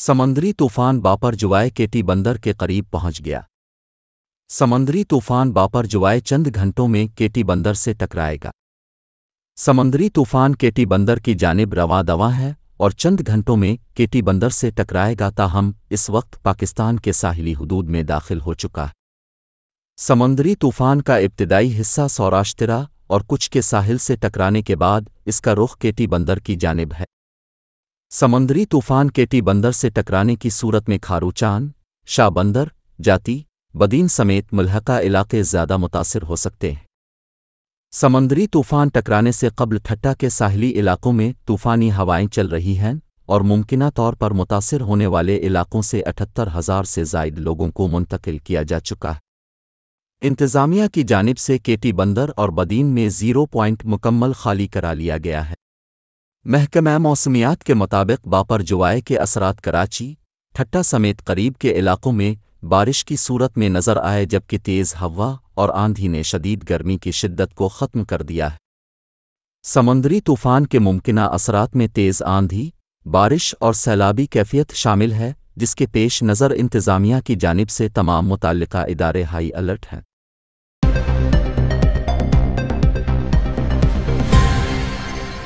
سمندری طوفان باپر joy Katy بندر کے قریب پہنچ گیا۔ سمندری طوفان باپر جوائے چند گھنٹوں میں کیٹی بندر سے ٹکرائے گا۔ سمندری طوفان کیٹی بندر کی جانب رواں دواں ہے اور چند گھنٹوں میں کیٹی بندر سے ٹکرائے گا، تاہم اس وقت پاکستان کے ساحلی حدود میں داخل ہو چکا ہے۔ سمندری طوفان کا ابتدائی حصہ سوراشترا اور کچھ کے ساحل سے ٹکرانے کے بعد اس کا رخ کیٹی بندر کی جانب ہے۔ سمندری طوفان کیٹی بندر سے ٹکرانے کی صورت میں کھاروچان، شاہ بندر، جاتی، بدین سمیت ملحقہ علاقے زیادہ متاثر ہو سکتے ہیں۔ سمندری طوفان ٹکرانے سے قبل ٹھٹہ کے ساحلی علاقوں میں طوفانی ہوائیں چل رہی ہیں اور ممکنہ طور پر متاثر ہونے والے علاقوں سے 78,000 سے زائد لوگوں کو منتقل کیا جا چکا ہے۔ انتظامیہ کی جانب سے کیٹی بندر اور بدین میں 0 پوائنٹ مکمل خالی کرا لیا گیا ہے۔ محکمہ موسمیات کے مطابق باپر جوائے کے اثرات کراچی، ٹھٹہ سمیت قریب کے علاقوں میں بارش کی صورت میں نظر آئے، جبکہ تیز ہوا اور آندھی نے شدید گرمی کی شدت کو ختم کر دیا ہے۔ سمندری طوفان کے ممکنہ اثرات میں تیز آندھی، بارش اور سیلابی کیفیت شامل ہے، جس کے پیش نظر انتظامیہ کی جانب سے تمام متعلقہ ادارے ہائی الرٹ ہیں۔